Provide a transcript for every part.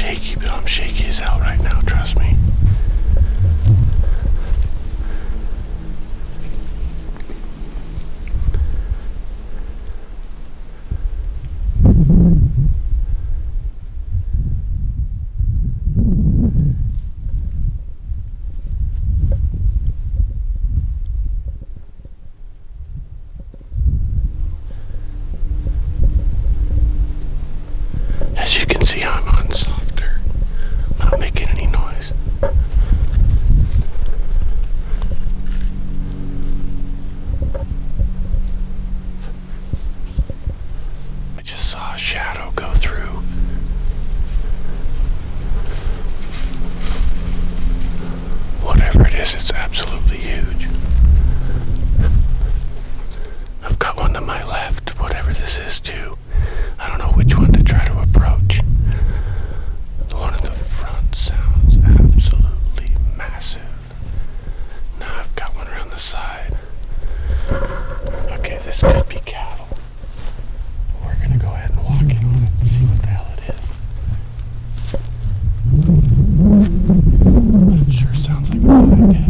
shaky, but I'm shaky as hell right now, trust me. As you can see, I'm on soft dirt. I'm not making any noise. I just saw a shadow go through. Whatever it is, it's absolutely huge. I've got one to my left, whatever this is too. I don't know which one to try to approach. The one in the front sounds absolutely massive. Now I've got one around the side. Okay, this could be cattle. We're gonna go ahead and walk in on it and see what the hell it is. But it sure sounds like a bad idea.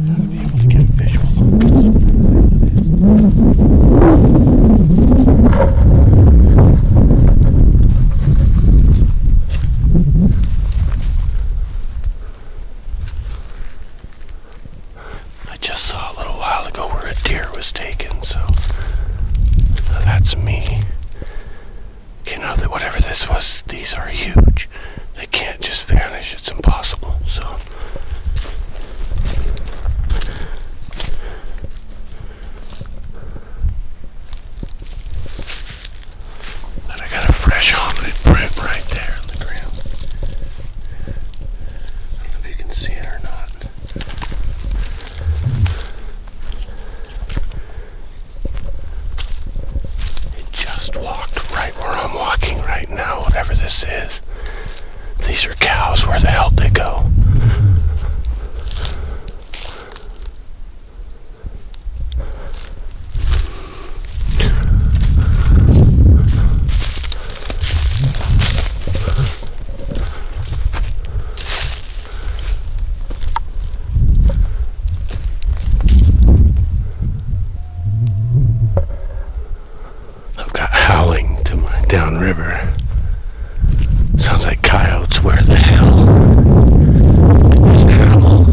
I gotta be able to get a visual on this. I just saw a little while ago where a deer was taken, so that's me. Okay, now that whatever this was, these are huge. They can't just vanish, it's impossible, so. But I got a fresh hominid print right there on the ground. I don't know if you can see it or not. It just walked right where I'm walking right now, whatever this is. These are cows, where the hell they go? I've got howling to my downriver. Sounds like coyotes. Where the hell did this animal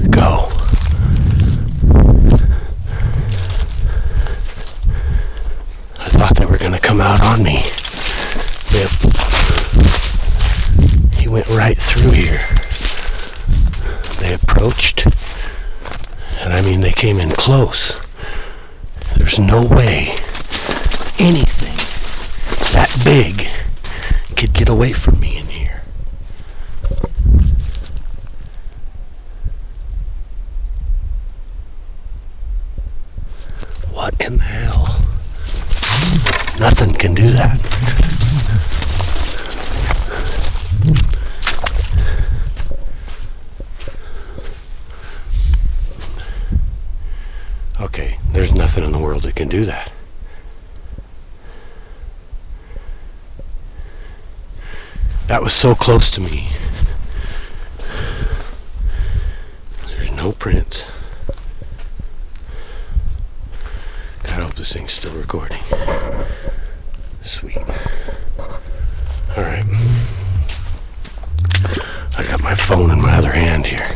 go? I thought they were gonna come out on me. He went right through here. They approached, and I mean they came in close. There's no way anything that big could get away from me in here. What in the hell? Nothing can do that. Okay, there's nothing in the world that can do that. That was so close to me. There's no prints. God, I hope this thing's still recording. Sweet. Alright. I got my phone in my other hand here.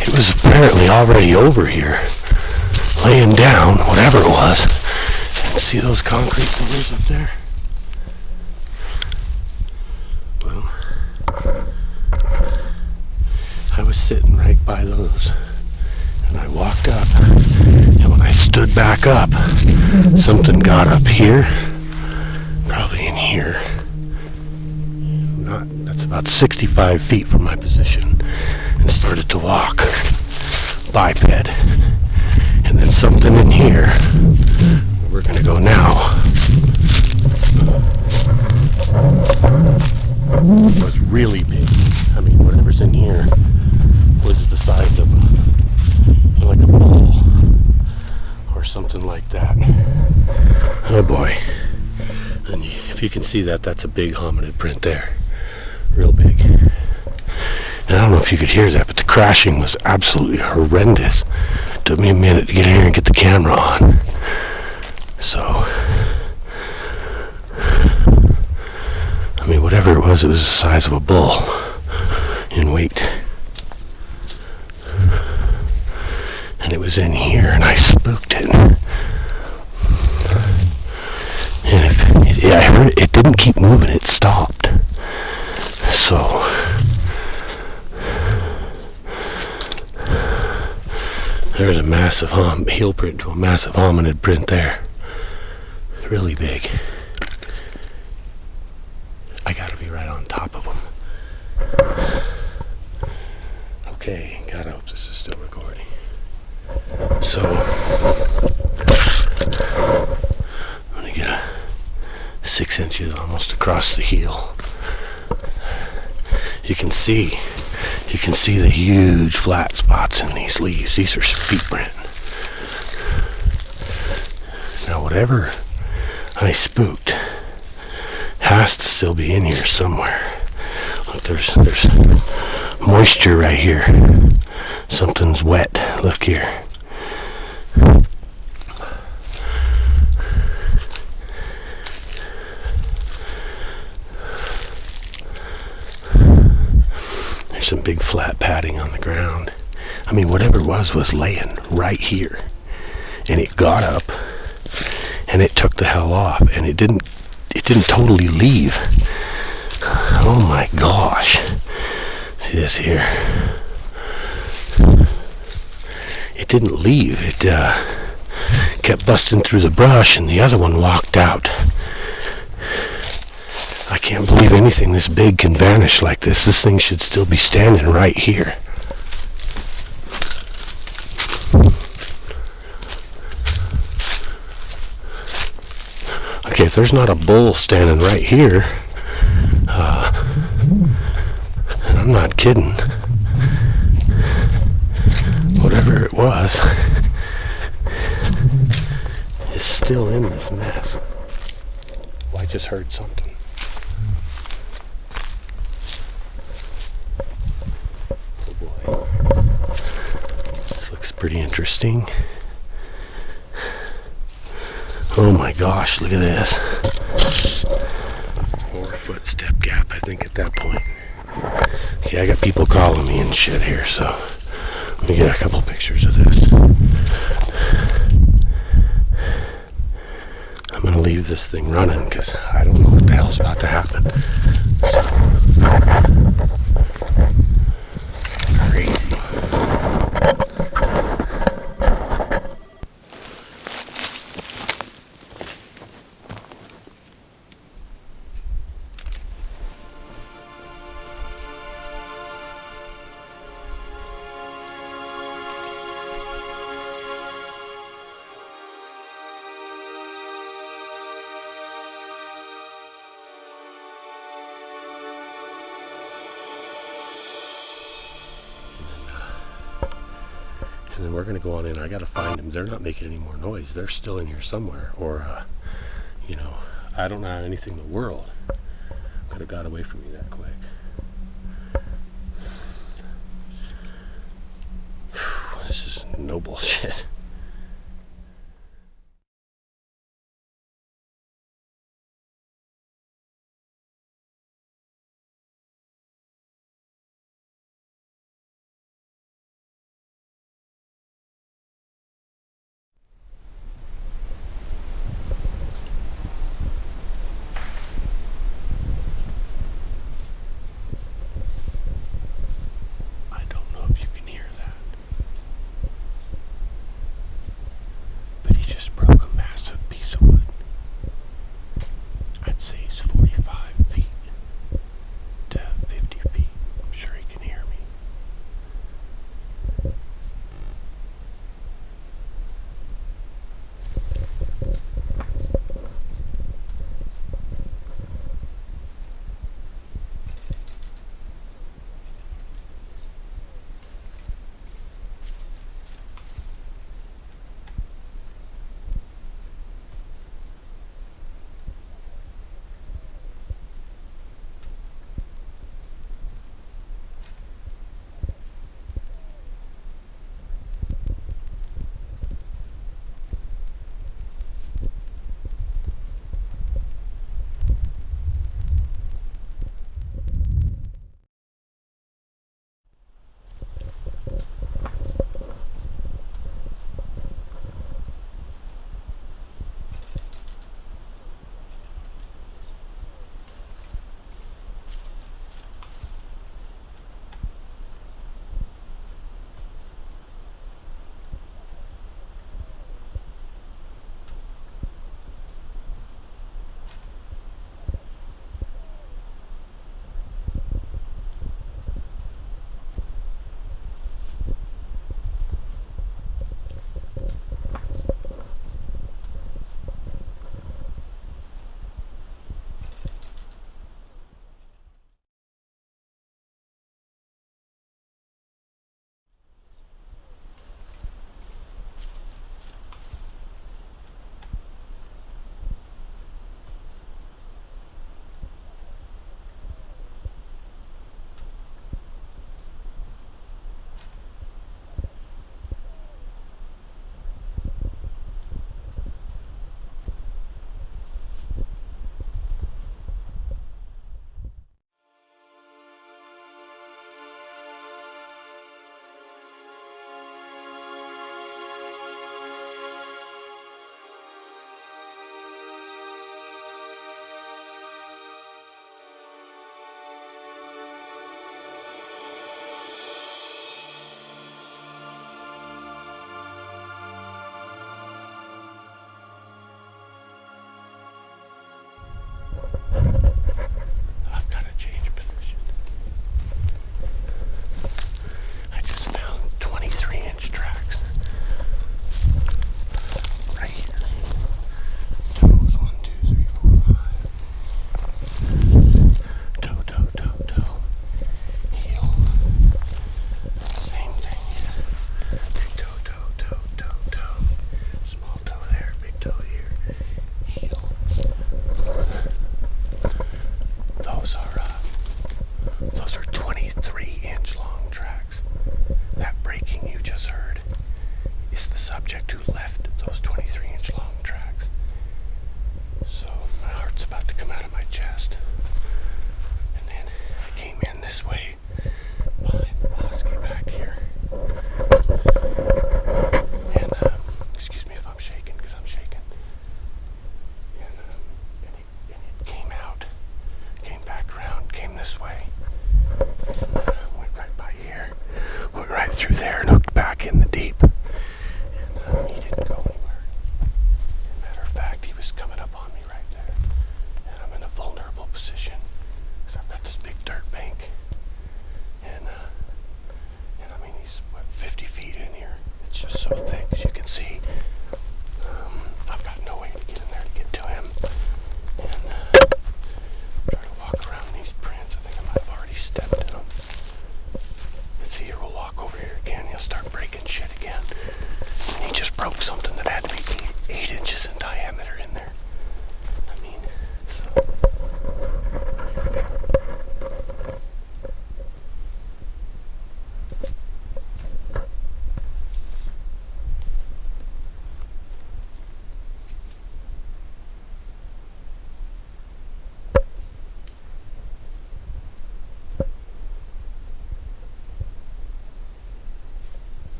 It was apparently already over here, laying down, whatever it was. See those concrete pillars up there? Well, I was sitting right by those, and I walked up, and when I stood back up, something got up here, probably in here. That's about 65 feet from my position, and started to walk, biped, and then something in here, where we're going to go now, was really big. I mean, whatever's in here was the size of like a ball or something like that. Oh boy. And if you can see that, that's a big hominid print there. Real big. And I don't know if you could hear that, but the crashing was absolutely horrendous. Took me a minute to get here and get the camera on. So, I mean, whatever it was the size of a bull in weight. And it was in here, and I spooked it. And I heard it didn't keep moving, it stopped. So, there's a massive heel print to a massive hominid print there. Really big. I gotta be right on top of them. Okay, God, I hope this is still recording. So, I'm gonna get 6 inches almost across the heel. You can see the huge flat spots in these leaves. These are feet print. Now, whatever I spooked has to still be in here somewhere. Look, there's moisture right here. Something's wet. Look here. There's some big flat padding on the ground. I mean, whatever it was laying right here. And it got up and it took the hell off, and it didn't totally leave. Oh my gosh. See this here? It didn't leave. It kept busting through the brush, and the other one walked out. I can't believe anything this big can vanish like this. This thing should still be standing right here. Okay, if there's not a bull standing right here, and I'm not kidding, whatever it was is still in this mess. Well, I just heard something. Oh boy. This looks pretty interesting. Oh my gosh, look at this. 4-foot step gap, I think, at that point. Okay, I got people calling me and shit here, so let me get a couple pictures of this. I'm going to leave this thing running because I don't know what the hell's about to happen. Crazy. And then we're going to go on in. I got to find them. They're not making any more noise. They're still in here somewhere. Or, I don't know how anything in the world could have got away from me that quick. This is no bullshit.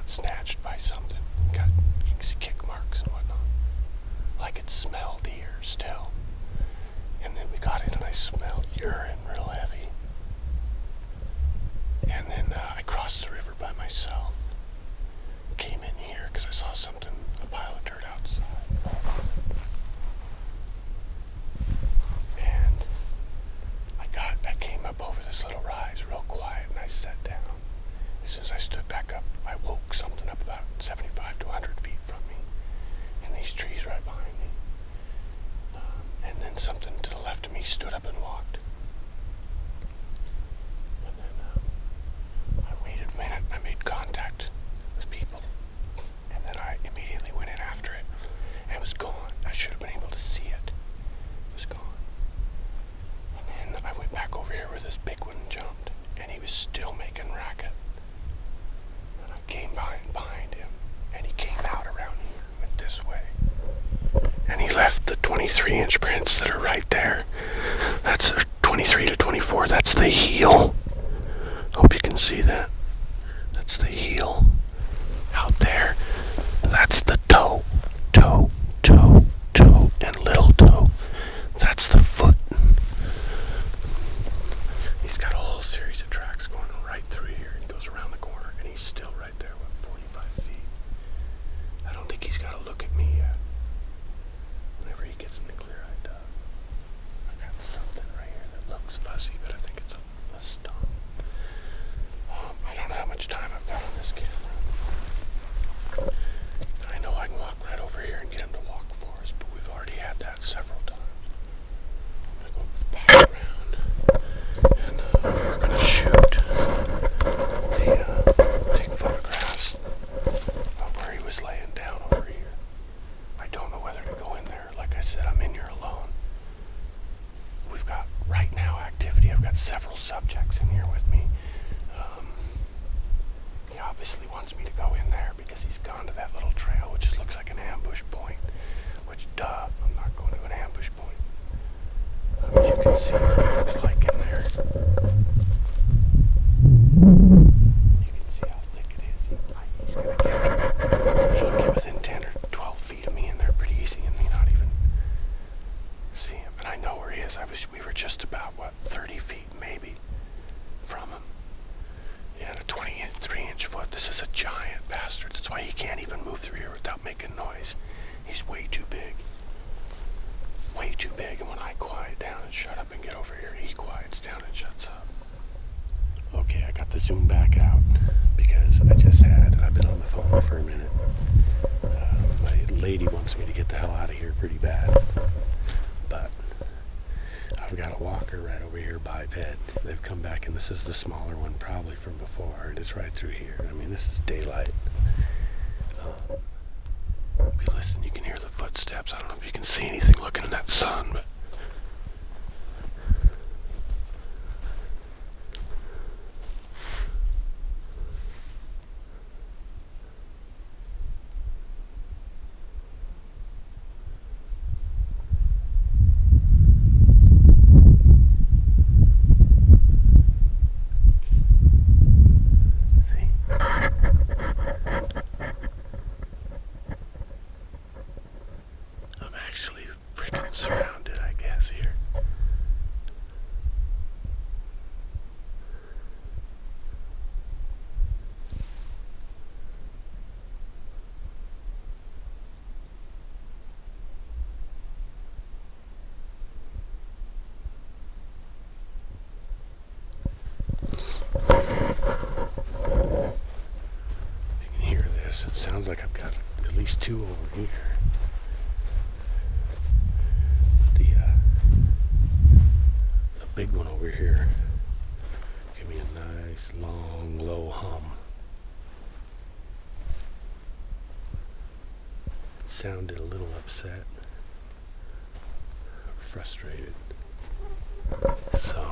got snatched by something. You can see kick marks and whatnot. Like it smelled here still. And then we got in and I smelled urine real heavy. And then I crossed the river by myself. Came in here because I saw something, a pile of dirt outside. And I came up over this little rise real quiet and I sat down. As soon as I stood back up, I woke something up about 75 to 100 feet from me. And these trees right behind me. And then something to the left of me stood up and walked. And then I waited a minute. I made contact with people. And then I immediately went in after it. And it was gone. I should have been able to see it. It was gone. And then I went back over here where this big one jumped. And he was still making racket. And I came behind him. And he came out around here and went this way. And he left the 23-inch prints that are right there. That's 23 to 24. That's the heel. Hope you can see that. That's the heel. Out there. That's the toe. Toe, toe, toe, and little toe. That's the foot. He's got a whole series of tracks going right through here. And he goes around the corner. And he's still right there, 45 feet. I don't think he's got to look at me yet. Whenever he gets in the clear, I got something right here that looks fuzzy, but I think it's a stump. I don't know how much time I've got on this camera. I know I can walk right over here and get him to walk for us, but we've already had that several times. I'm going to go back around, and we're going to shoot take photographs of where he was laying down over here. I don't know whether to go in there. Like I said, I'm in here alone. We've got, right now, activity. I've got several subjects in here with me. He obviously wants me to go in there because he's gone to that little trail, which just looks like an ambush point. Which, duh, I'm not going to an ambush point. You can see what it looks like in there. You can see how thick it is. He's going to get within 10 or 12 feet of me in there pretty easy and me not even see him. And I know where he is. We were just about, 30 feet maybe from him. Yeah, a 23-inch foot. This is a giant bastard. That's why he can't even move through here without making noise. He's way too big. Way too big. And when I quiet down and shut up and get over here, he quiets down and shuts up. Okay, I got the zoom back out because I've been on the phone for a minute. My lady wants me to get the hell out of here pretty bad. But I've got a walker right over here, biped. They've come back, and this is the smaller one probably from before, and it's right through here. I mean, this is daylight. If you listen, you can hear the footsteps. I don't know if you can see anything looking in that sun, but surrounded, I guess, here. You can hear this. It sounds like I've got at least two over here. Big one over here. Give me a nice, long, low hum. It sounded a little upset, frustrated. So,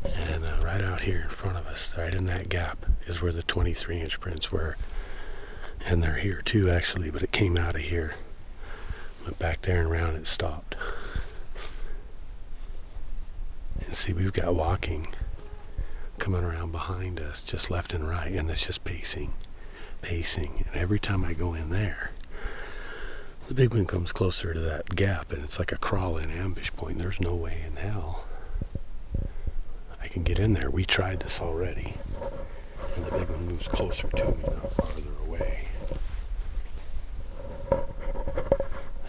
and right out here in front of us, right in that gap, is where the 23-inch prints were. And they're here too, actually, but it came out of here. Went back there and around, it stopped. And see, we've got walking coming around behind us, just left and right, and it's just pacing. And every time I go in there, the big one comes closer to that gap, and it's like a crawl-in ambush point. There's no way in hell I can get in there. We tried this already, and the big one moves closer to me, not farther away.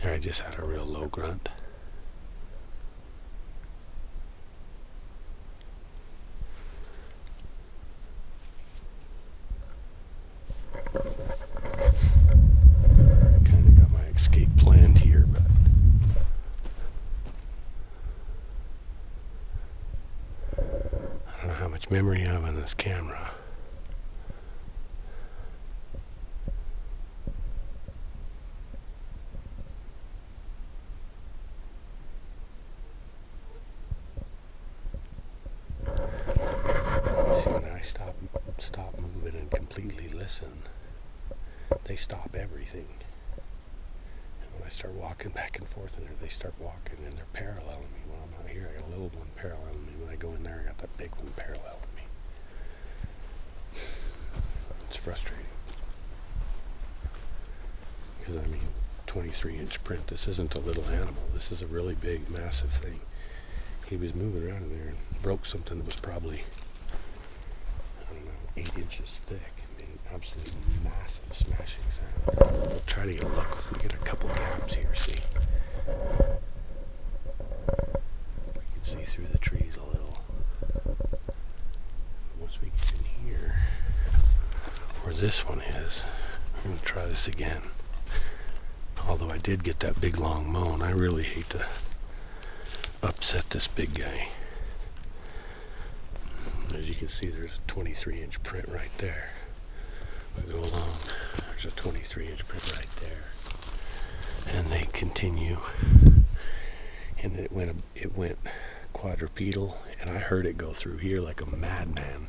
There, I just had a real low grunt. Kind of got my escape planned here, but I don't know how much memory I have on this camera. See, when I stop moving and completely listen, they stop everything. And when I start walking back and forth in there, they start walking, and they're paralleling me. When I'm out here, I got a little one paralleling me. When I go in there, I got that big one paralleling me. It's frustrating. Because, 23-inch print. This isn't a little animal. This is a really big, massive thing. He was moving around in there and broke something that was probably, 8 inches thick. Absolutely massive smashing sound. We'll try to get a look. We get a couple gaps here, see? We can see through the trees a little. Once we get in here, where this one is, we're going to try this again. Although I did get that big long moan, I really hate to upset this big guy. As you can see, there's a 23-inch print right there. We go along, there's a 23-inch print right there, and they continue, and it went quadrupedal, and I heard it go through here like a madman,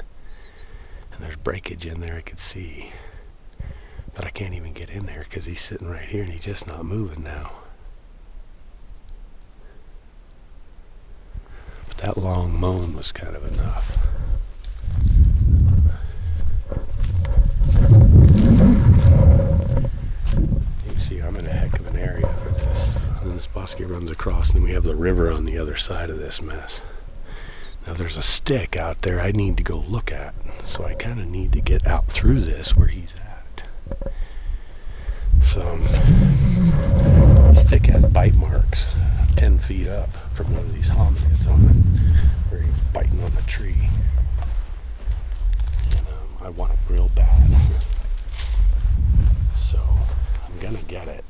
and there's breakage in there I could see, but I can't even get in there because he's sitting right here and he's just not moving now. But that long moan was kind of enough. See, I'm in a heck of an area for this. And then this bosque runs across, and then we have the river on the other side of this mess. Now there's a stick out there I need to go look at, so I kind of need to get out through this where he's at. So the stick has bite marks 10 feet up from one of these hominids on it, where he's biting on the tree. And I want it real bad. So I'm gonna get it,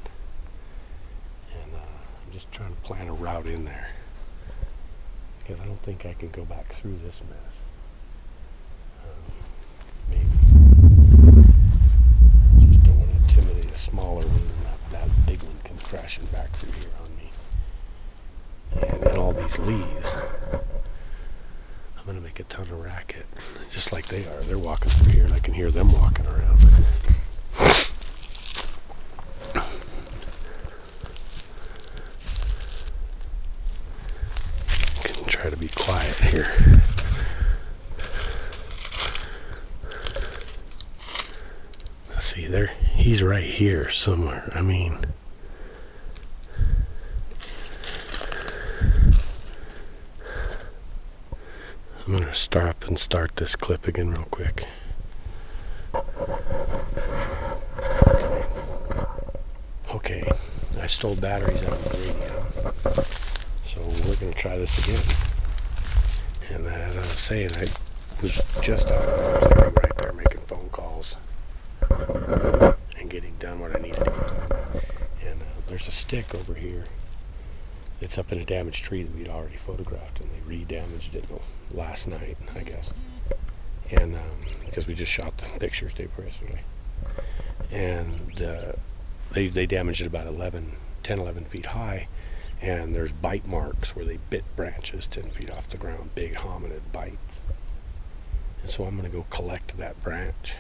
and I'm just trying to plan a route in there, because I don't think I can go back through this mess. Maybe. Just don't want to intimidate a smaller one, and that big one come crashing back through here on me. And in all these leaves, I'm gonna make a ton of racket, just like they are. They're walking through here, and I can hear them walking around. Try to be quiet here. Let's see, there, he's right here somewhere. I'm gonna start this clip again real quick. Okay, I stole batteries out of the radio. So we're going to try this again. And as I was saying, I was just out of the area right there making phone calls and getting done what I needed to get done. And there's a stick over here that's up in a damaged tree that we'd already photographed, and they re-damaged it last night, I guess. And because we just shot the pictures day before yesterday. And they damaged it about 10, 11 feet high. And there's bite marks where they bit branches 10 feet off the ground, big hominid bites. And so I'm going to go collect that branch.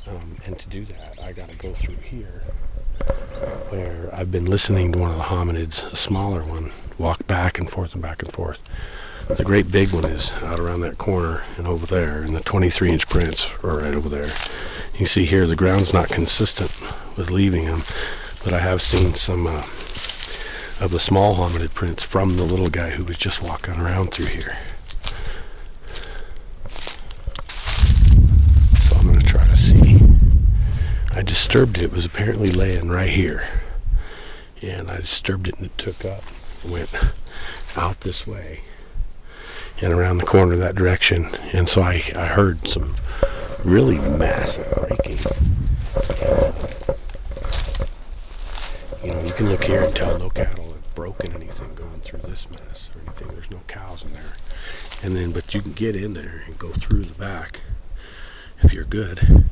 And to do that, I got to go through here, where I've been listening to one of the hominids, a smaller one, walk back and forth and back and forth The great big one is out around that corner and over there, and the 23-inch prints are right over there. You can see here the ground's not consistent with leaving them, but I have seen some of the small hominid prints from the little guy who was just walking around through here. So I'm going to try to see. I disturbed it. It was apparently laying right here, and I disturbed it and it took up, went out this way and around the corner that direction, and so I heard some really massive breaking. You can look here and tell no cattle have broken anything going through this mess or anything. There's no cows in there. And then, but you can get in there and go through the back if you're good.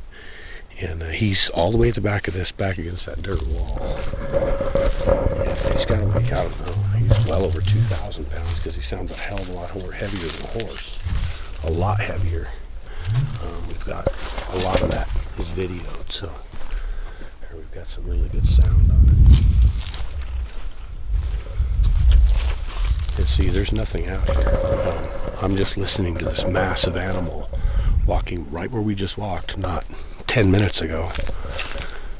And he's all the way at the back of this, back against that dirt wall. And he's got to weigh, I don't know, he's well over 2,000 pounds, because he sounds a hell of a lot more heavier than a horse. A lot heavier. We've got a lot of that is videoed, so here we've got some really good sound on it. And see, there's nothing out here. I'm just listening to this massive animal walking right where we just walked, not 10 minutes ago.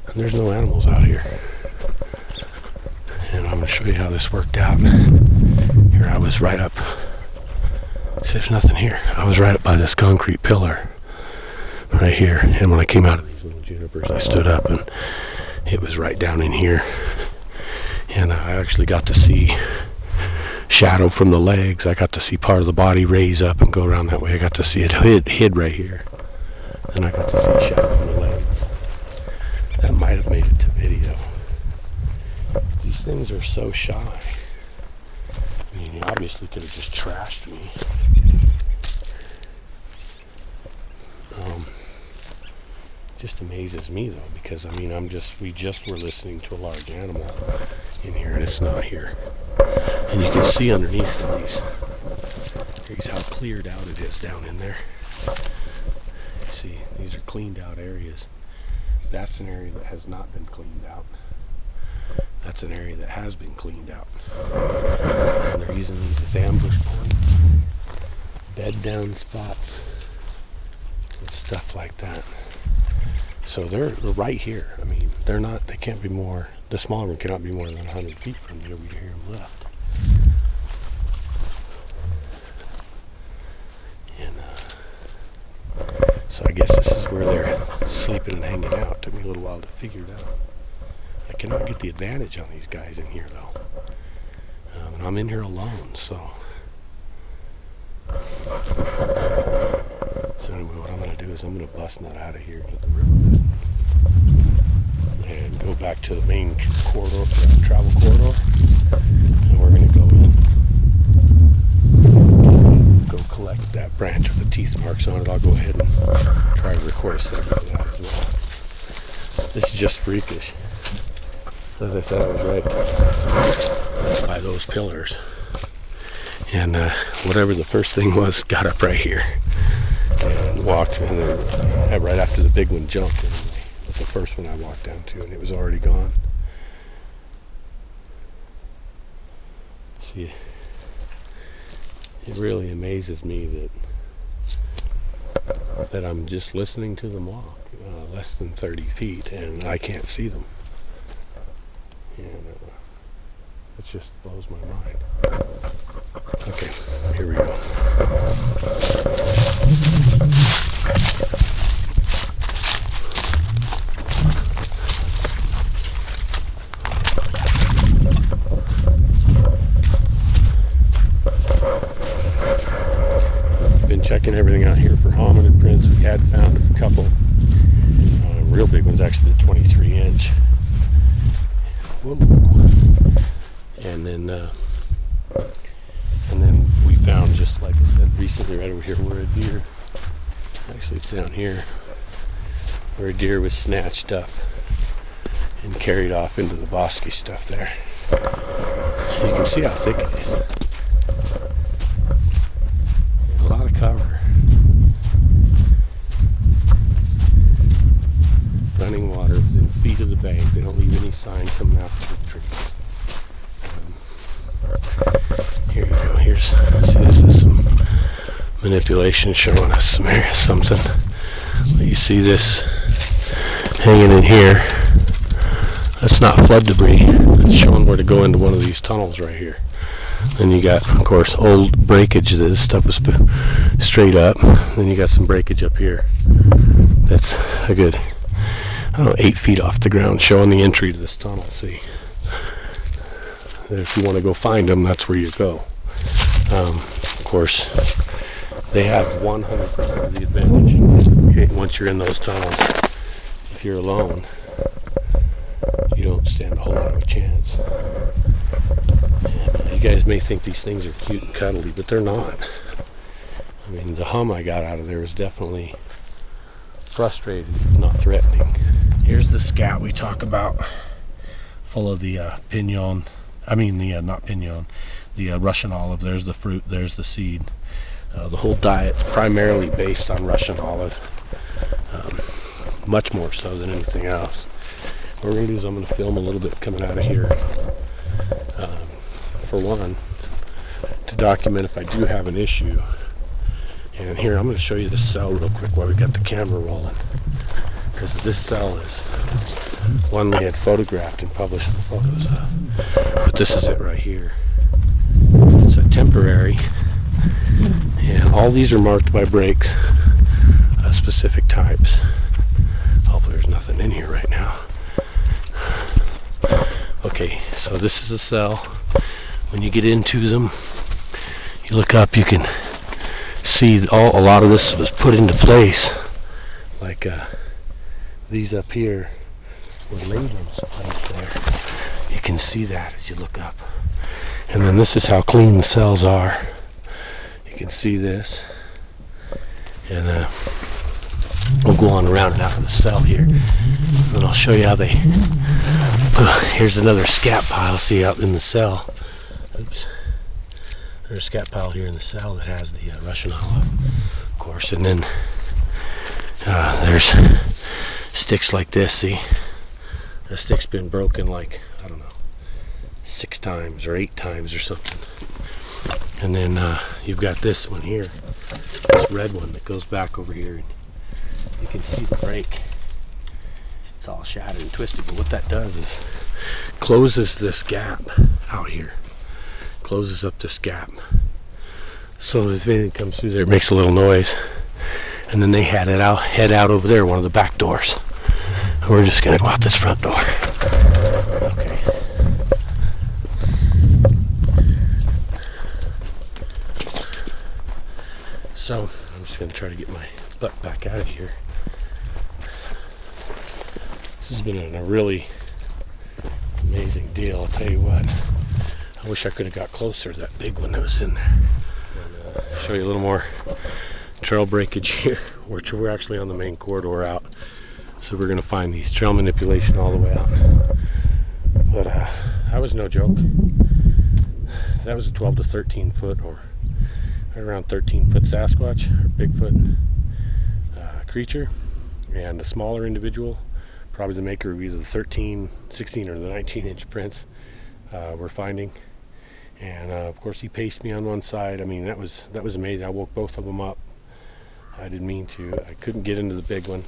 And there's no animals out here. And I'm going to show you how this worked out. Here I was right up. See, there's nothing here. I was right up by this concrete pillar right here. And when I came out of these little junipers, I stood up and it was right down in here. And I actually got to see shadow from the legs. I got to see part of the body raise up and go around that way. I got to see it hid right here. And I got to see shadow from the legs. That might have made it to video. These things are so shy. I mean, he obviously could have just trashed me. Just amazes me though, because I mean, we just were listening to a large animal in here, and it's not here. And you can see underneath these. Here's how cleared out it is down in there. You see, these are cleaned out areas. That's an area that has not been cleaned out. That's an area that has been cleaned out. And they're using these as ambush points, bed down spots, and stuff like that. So they're right here. I mean, they can't be more, the smaller one cannot be more than 100 feet from here. We hear them left. And so I guess this is where they're sleeping and hanging out. Took me a little while to figure it out. I cannot get the advantage on these guys in here though. And I'm in here alone, so. So anyway, what I'm going to do is I'm going to bust nut out of here and hit the riverbed and go back to the main corridor, travel corridor, and we're going to go in, go collect that branch with the teeth marks on it. I'll go ahead and try to record a segment of that as well. This is just freakish. As I said, I was right by those pillars, and whatever the first thing was got up right here and walked, and then right after the big one jumped, but the first one I walked down to, and it was already gone. See, it really amazes me that I'm just listening to them walk less than 30 feet, and I can't see them. And it just blows my mind. Okay, here we go. We've been checking everything out here for hominid prints. We had found a couple real big ones, actually the 23-inch. Whoa. And then we found, just like I said recently, right over here where a deer, actually it's down here, where a deer was snatched up and carried off into the bosky stuff there. You can see how thick it is. And a lot of cover. Running water within feet of the bank. They don't leave any sign coming out of the trees. Here you go. See, this is some manipulation showing us something. You see this hanging in here. That's not flood debris. It's showing where to go into one of these tunnels right here. Then you got, of course, old breakage. This stuff was straight up. Then you got some breakage up here. That's a good, 8 feet off the ground, showing the entry to this tunnel. See, if you want to go find them, that's where you go. Of course, they have 100% of the advantage once you're in those tunnels. If you're alone, you don't stand a whole lot of a chance. And, you guys may think these things are cute and cuddly, but they're not. I mean, the hum I got out of there was definitely frustrated, not threatening. Here's the scat we talk about, full of the pignon. I mean, not pignon, the Russian olive. There's the fruit, there's the seed. The whole diet's primarily based on Russian olive, much more so than anything else. What we're going to do is I'm going to film a little bit coming out of here, for one, to document if I do have an issue. And here, I'm going to show you the cell real quick while we got the camera rolling, because this cell is one we had photographed and published the photos of. But this is it right here. It's a temporary, and all these are marked by breaks of specific types. Hopefully there's nothing in here right now. Okay, so this is a cell. When you get into them, you look up, you can see a lot of this was put into place. Like these up here were laid into place there. You can see that as you look up. And then this is how clean the cells are. You can see this. And we'll go on around and out of the cell here. And I'll show you how they here's another scat pile, see, out in the cell. Oops. There's a scat pile here in the cell that has the Russian olive, of course. And then there's sticks like this, see? The stick's been broken like, 6 times or 8 times or something. And then you've got this one here, this red one that goes back over here. And you can see the break. It's all shattered and twisted, but what that does is closes this gap out here. Closes up this gap. So if anything comes through there, it makes a little noise. And then they head out over there, one of the back doors. And we're just gonna go out this front door. Okay. So I'm just gonna try to get my butt back out of here. This has been a really amazing deal, I'll tell you what. I wish I could have got closer to that big one that was in there. And, show you a little more trail breakage here, which we're actually on the main corridor out. So we're gonna find these trail manipulation all the way out. But that was no joke. That was a 12 to 13 foot, or right around 13 foot Sasquatch or Bigfoot creature, and a smaller individual, probably the maker of either the 13, 16, or the 19-inch prints we're finding. And of course he paced me on one side. I mean, that was amazing. I woke both of them up. I didn't mean to. I couldn't get into the big one.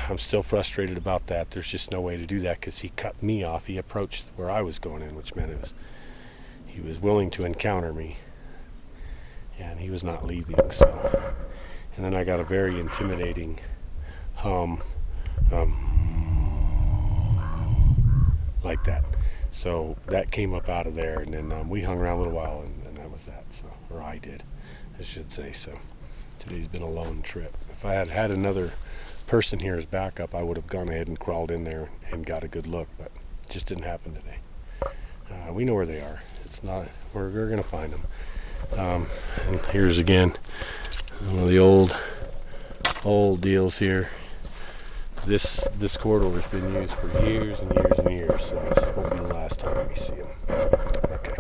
I'm still frustrated about that. There's just no way to do that because he cut me off. He approached where I was going in, which meant he was willing to encounter me, and he was not leaving. So, and then I got a very intimidating hum, like that. So that came up out of there, and then we hung around a little while, and that was that. So, or I did, I should say. So today's been a lone trip. If I had had another person here as backup, I would have gone ahead and crawled in there and got a good look, but it just didn't happen today. We know where they are. It's not, we're going to find them. And here's again one of the old deals here. This corridor has been used for years and years and years, so this won't be the last time we see them. Okay.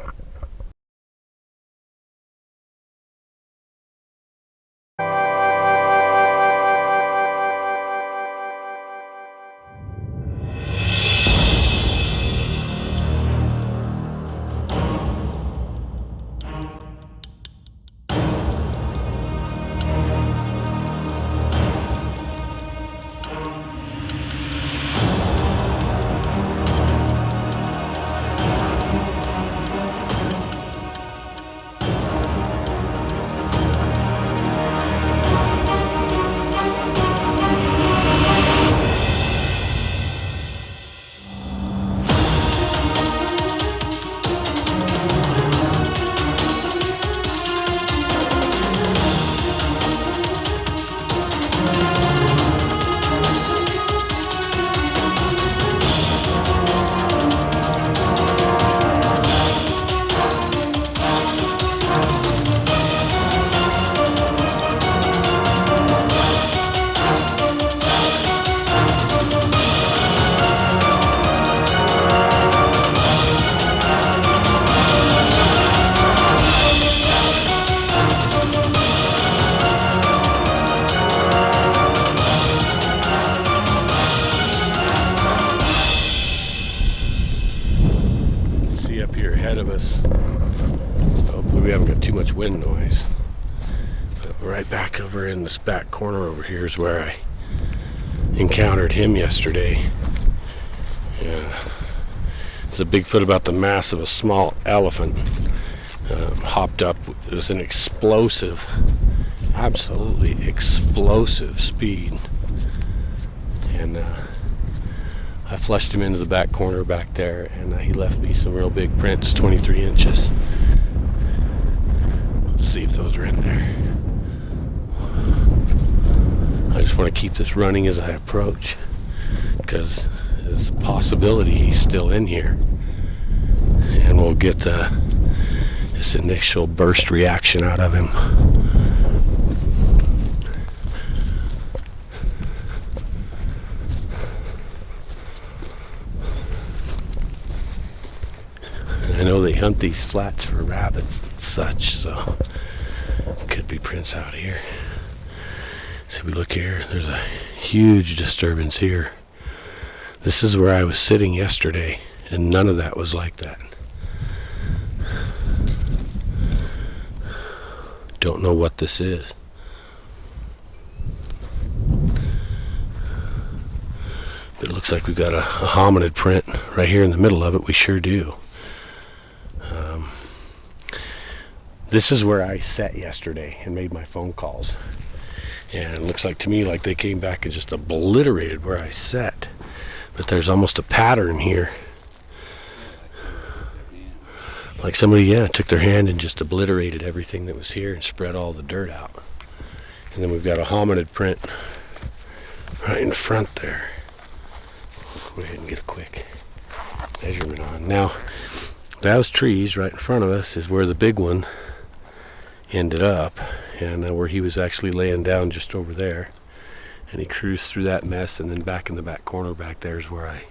right back over in this back corner over here is where I encountered him yesterday. Yeah. It's a Bigfoot about the mass of a small elephant. Hopped up with an explosive, absolutely explosive speed. And I flushed him into the back corner back there, and he left me some real big prints, 23 inches. Let's see if those are in there. I just want to keep this running as I approach, because there's a possibility he's still in here. And we'll get this initial burst reaction out of him. And I know they hunt these flats for rabbits and such, so could be prints out here. So we look here, there's a huge disturbance here. This is where I was sitting yesterday, and none of that was like that. Don't know what this is. But it looks like we've got a hominid print right here in the middle of it. We sure do. This is where I sat yesterday and made my phone calls. And it looks like to me like they came back and just obliterated where I sat. But there's almost a pattern here. Like somebody, took their hand and just obliterated everything that was here and spread all the dirt out. And then we've got a hominid print right in front there. Let's go ahead and get a quick measurement on. Now, those trees right in front of us is where the big one ended up, and where he was actually laying down just over there. And he cruised through that mess, and then back in the back corner back there is where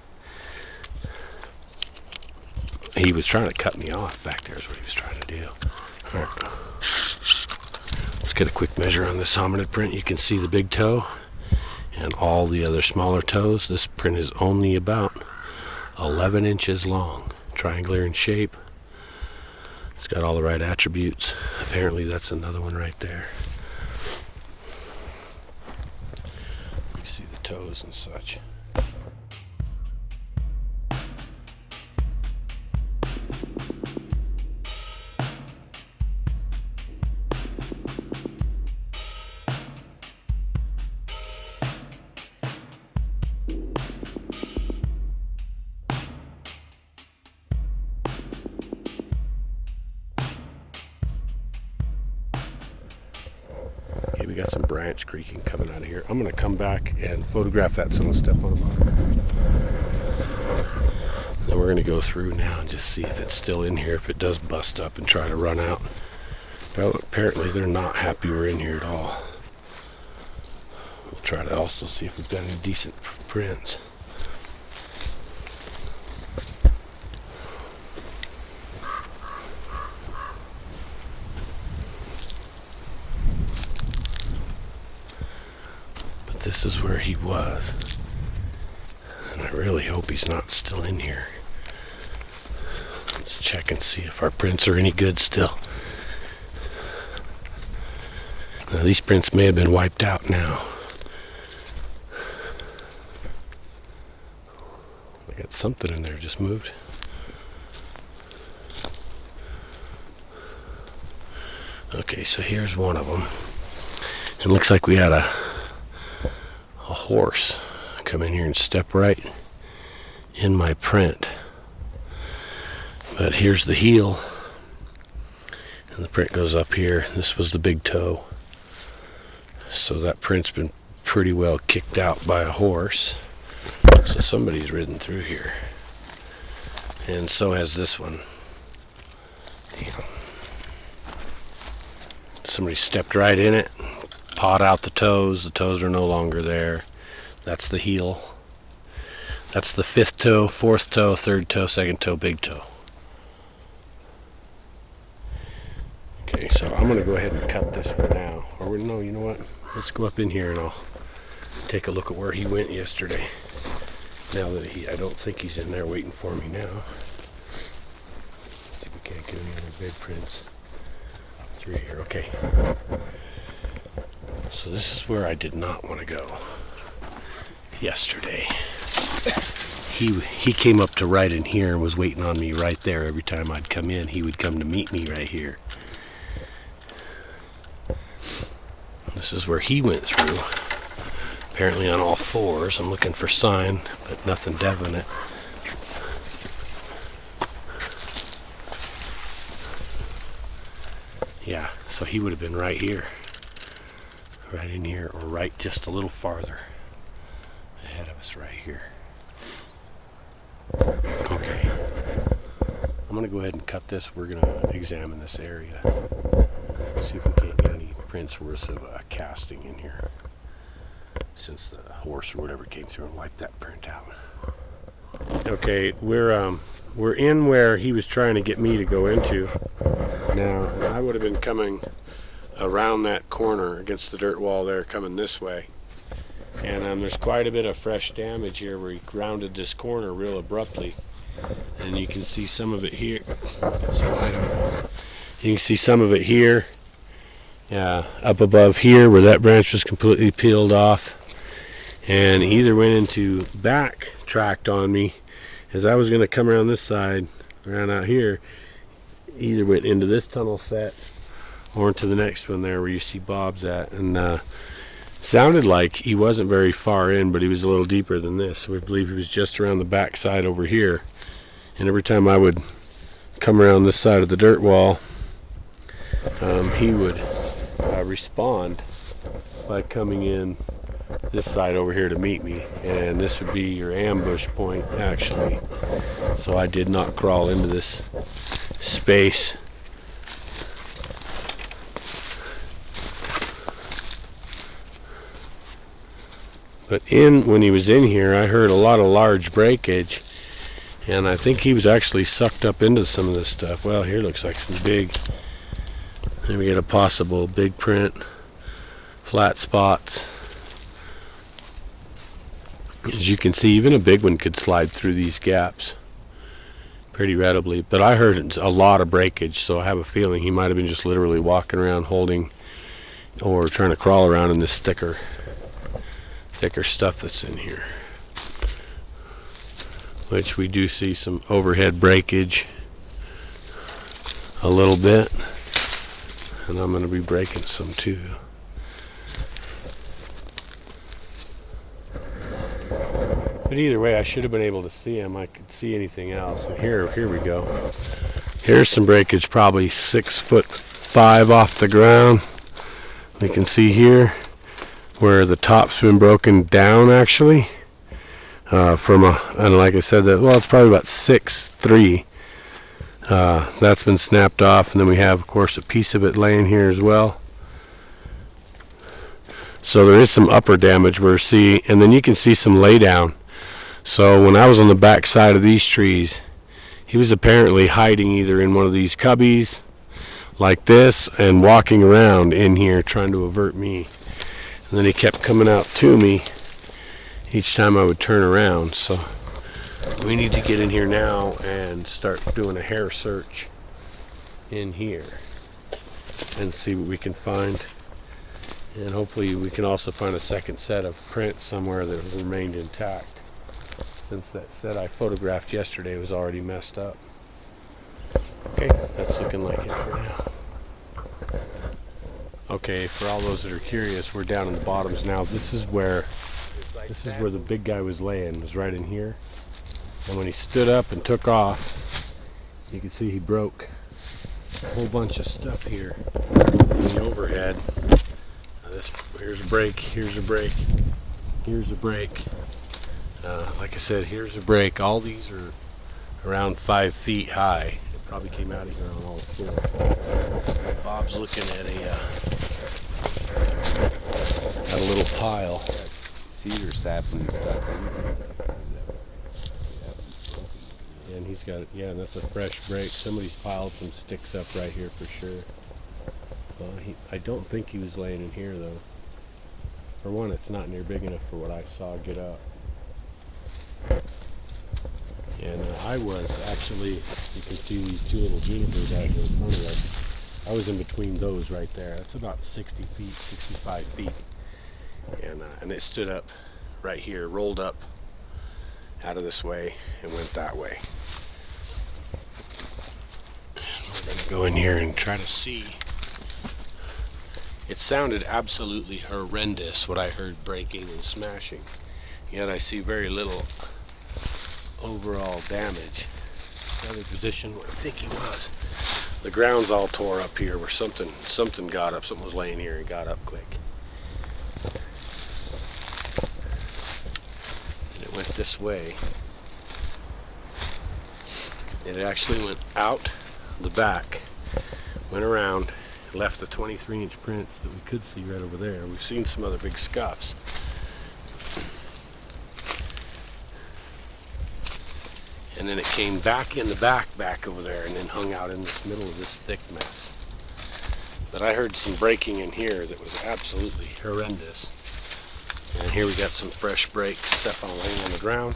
he was trying to cut me off back there is what he was trying to do. All right. Let's get a quick measure on this hominid print. You can see the big toe and all the other smaller toes. This print is only about 11 inches long, triangular in shape. It's got all the right attributes. Apparently that's another one right there. You see the toes and such. We got some branch creaking coming out of here. I'm going to come back and photograph that so I don't step on them. Then we're going to go through now and just see if it's still in here, if it does bust up and try to run out. Well, apparently they're not happy we're in here at all. We'll try to also see if we've got any decent prints. This is where he was, and I really hope he's not still in here. Let's check and see if our prints are any good still. Now these prints may have been wiped out now. I got something in there just moved. Okay, so here's one of them. It looks like we had a horse come in here and step right in my print. But here's the heel, and the print goes up here. This was the big toe. So that print's been pretty well kicked out by a horse. So somebody's ridden through here. And so has this one. Damn. Somebody stepped right in it, pawed out the toes. The toes are no longer there. That's the heel. That's the fifth toe, fourth toe, third toe, second toe, big toe. Okay, so I'm going to go ahead and cut this for now. Or no, you know what? Let's go up in here and I'll take a look at where he went yesterday. Now that I don't think he's in there waiting for me now. Let's see if we can't get any other big prints through here. Okay. So this is where I did not want to go yesterday. He came up to right in here and was waiting on me right there. Every time I'd come in, he would come to meet me right here. This is where he went through. Apparently on all fours. I'm looking for sign, but nothing definite. Yeah, so he would have been right here. Right in here, or right just a little farther ahead of us right here. Okay. I'm going to go ahead and cut this. We're going to examine this area. See if we can't get any prints worth of a casting in here. Since the horse or whatever came through and wiped that print out. Okay, we're in where he was trying to get me to go into. Now, I would have been coming around that corner against the dirt wall there, coming this way. And there's quite a bit of fresh damage here where he grounded this corner real abruptly. And you can see some of it here. You can see some of it here. Up above here where that branch was completely peeled off. And he either went into backtracked on me as I was going to come around this side, around out here. Either went into this tunnel set or into the next one there where you see Bob's at. And sounded like he wasn't very far in, but he was a little deeper than this. So we believe he was just around the back side over here. And every time I would come around this side of the dirt wall, he would respond by coming in this side over here to meet me, and this would be your ambush point actually. So I did not crawl into this space. But when he was in here, I heard a lot of large breakage, and I think he was actually sucked up into some of this stuff. Well, here looks like some big, and we get a possible big print, flat spots. As you can see, even a big one could slide through these gaps pretty readily. But I heard a lot of breakage, so I have a feeling he might have been just literally walking around holding or trying to crawl around in this thicker stuff that's in here. Which we do see some overhead breakage a little bit. And I'm going to be breaking some too. But either way, I should have been able to see him. I could see anything else. And here we go. Here's some breakage, probably 6'5" off the ground. We can see here where the top's been broken down actually. And like I said, it's probably about 6'3". That's been snapped off, and then we have, of course, a piece of it laying here as well. So there is some upper damage we're seeing, and then you can see some lay down. So when I was on the back side of these trees, he was apparently hiding either in one of these cubbies like this and walking around in here trying to avert me. And then he kept coming out to me each time I would turn around. So we need to get in here now and start doing a hair search in here and see what we can find. And hopefully we can also find a second set of prints somewhere that have remained intact, since that set I photographed yesterday was already messed up. Okay, that's looking like it for now. Okay, for all those that are curious, we're down in the bottoms now. This is where the big guy was laying, was right in here. And when he stood up and took off, you can see he broke a whole bunch of stuff here in the overhead. Here's a break, here's a break, here's a break. Like I said, here's a break. All these are around 5 feet high. It probably came out of here on all four. Bob's looking at a little pile. Cedar sapling stuff. And he's got, that's a fresh break. Somebody's piled some sticks up right here for sure. I don't think he was laying in here though. For one, it's not near big enough for what I saw get up. And I was actually, you can see these two little junipers out here in front of us. I was in between those right there. That's about 60 feet, 65 feet. And it stood up right here, rolled up out of this way and went that way. And we're going to go in here and try to see. It sounded absolutely horrendous what I heard breaking and smashing. Yet I see very little overall damage. The other position where I think he was. The ground's all tore up here where something got up. Something was laying here and got up quick. And it went this way. It actually went out the back, went around, left the 23-inch prints that we could see right over there. We've seen some other big scuffs. And then it came back in the back over there and then hung out in the middle of this thick mess. But I heard some breaking in here that was absolutely horrendous. And here we got some fresh breaks, stuff laying on the ground.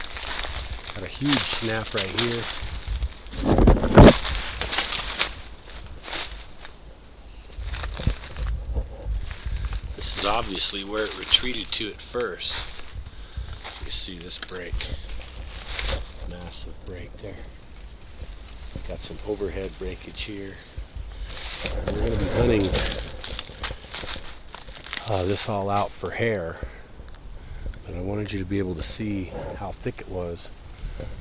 Got a huge snap right here. This is obviously where it retreated to at first. You see this break. Massive break there. Got some overhead breakage here. And we're going to be hunting this all out for hair. But I wanted you to be able to see how thick it was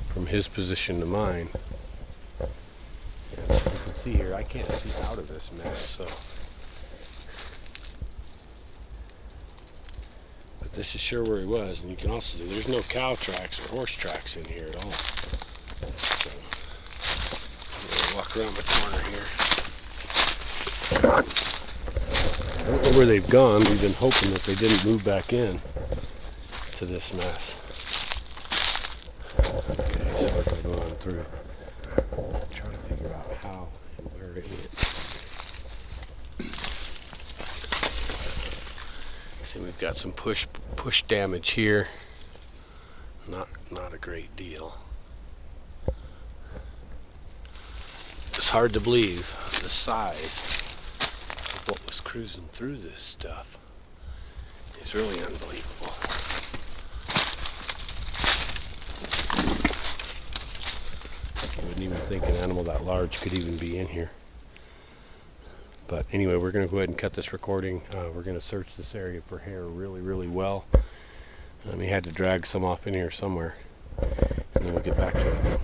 from his position to mine. And as you can see here, I can't see out of this mess, so. But this is sure where he was, and you can also see there's no cow tracks or horse tracks in here at all. So, I'm going to walk around the corner here. I don't know where they've gone. We've been hoping that they didn't move back in to this mess. Okay, so we're going to go on through. Try to figure out how and where it went. See, we've got some push damage here. Not a great deal. It's hard to believe the size of what was cruising through this stuff. It's really unbelievable. I wouldn't even think an animal that large could even be in here. But anyway, we're going to go ahead and cut this recording. We're going to search this area for hair really, really well. We had to drag some off in here somewhere. And then we'll get back to it.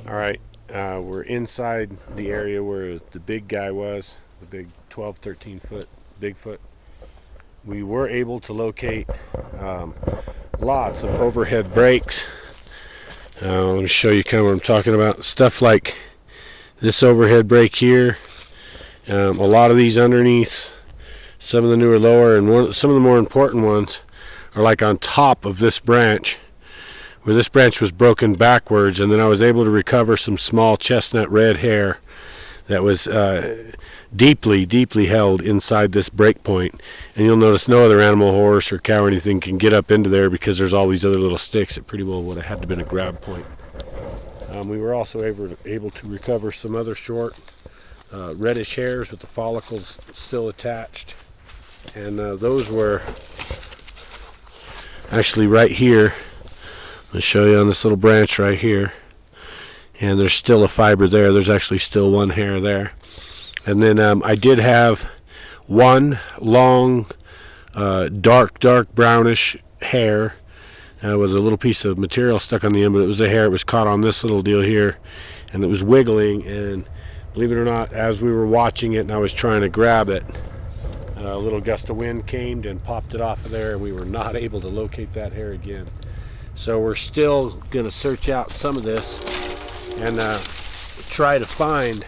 All right. All right, we're inside the area where the big guy was, the big 12, 13 foot Bigfoot. We were able to locate lots of overhead breaks. I want to show you kind of what I'm talking about. Stuff like this overhead break here, a lot of these underneath, some of the newer lower, and some of the more important ones are like on top of this branch, where this branch was broken backwards, and then I was able to recover some small chestnut red hair that was deeply held inside this break point. And you'll notice no other animal, horse or cow or anything, can get up into there because there's all these other little sticks. It pretty well would have had to been a grab point. We were also able to recover some other short reddish hairs with the follicles still attached, and those were actually right here. I'll show you on this little branch right here, and there's still a fiber there. There's actually still one hair there. And then I did have one long, dark brownish hair with a little piece of material stuck on the end, but it was a hair. It was caught on this little deal here, and it was wiggling, and believe it or not, as we were watching it and I was trying to grab it, a little gust of wind came and popped it off of there, and we were not able to locate that hair again. So we're still going to search out some of this and try to find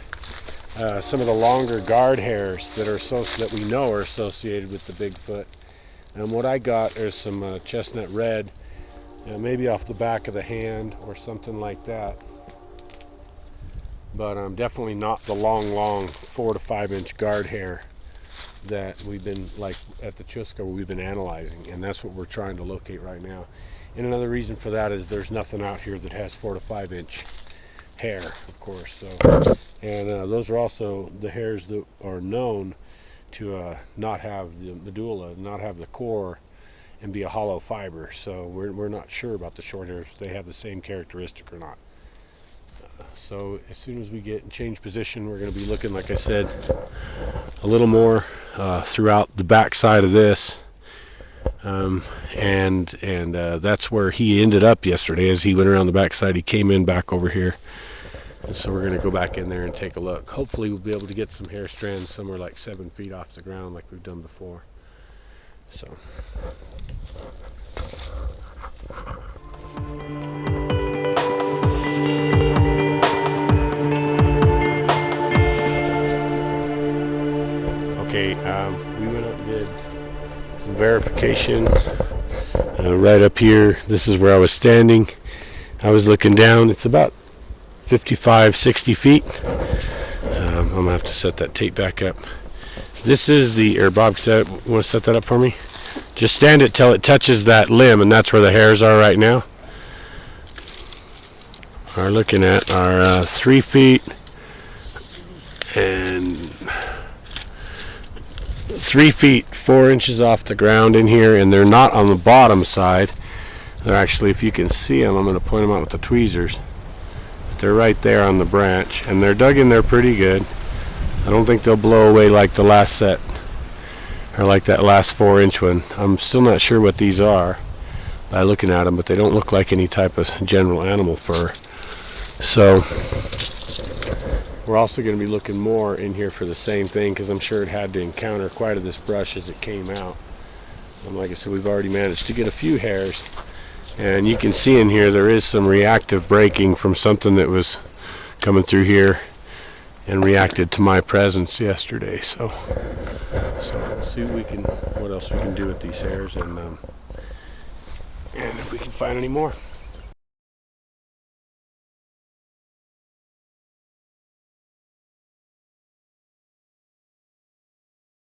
some of the longer guard hairs that we know are associated with the Bigfoot. And what I got is some chestnut red, maybe off the back of the hand or something like that. But definitely not the long 4 to 5 inch guard hair that we've been, like at the Chuska, we've been analyzing, and that's what we're trying to locate right now. And another reason for that is there's nothing out here that has 4 to 5 inch hair, of course. So, and those are also the hairs that are known to not have the medulla, not have the core, and be a hollow fiber. So we're not sure about the short hairs, if they have the same characteristic or not. So as soon as we get in change position, we're going to be looking, like I said, a little more throughout the back side of this, and that's where he ended up yesterday. As he went around the back side, he came in back over here, and so we're going to go back in there and take a look. Hopefully we'll be able to get some hair strands somewhere like 7 feet off the ground like we've done before. So okay, we went up and did some verification right up here. This is where I was standing. I was looking down. It's about 55-60 feet. I'm gonna have to set that tape back up. This is Bob, want to set that up for me? Just stand it till it touches that limb, and that's where the hairs are right now. We're looking at our 3 feet and 3 feet 4 inches off the ground in here, and they're not on the bottom side. They're actually, if you can see them, I'm going to point them out with the tweezers. But they're right there on the branch, and they're dug in there pretty good. I don't think they'll blow away like the last set, or like that last 4-inch one. I'm still not sure what these are by looking at them, but they don't look like any type of general animal fur. So we're also going to be looking more in here for the same thing, because I'm sure it had to encounter quite of this brush as it came out. And like I said, we've already managed to get a few hairs, and you can see in here there is some reactive breaking from something that was coming through here and reacted to my presence yesterday. So let's see what else we can do with these hairs, and if we can find any more.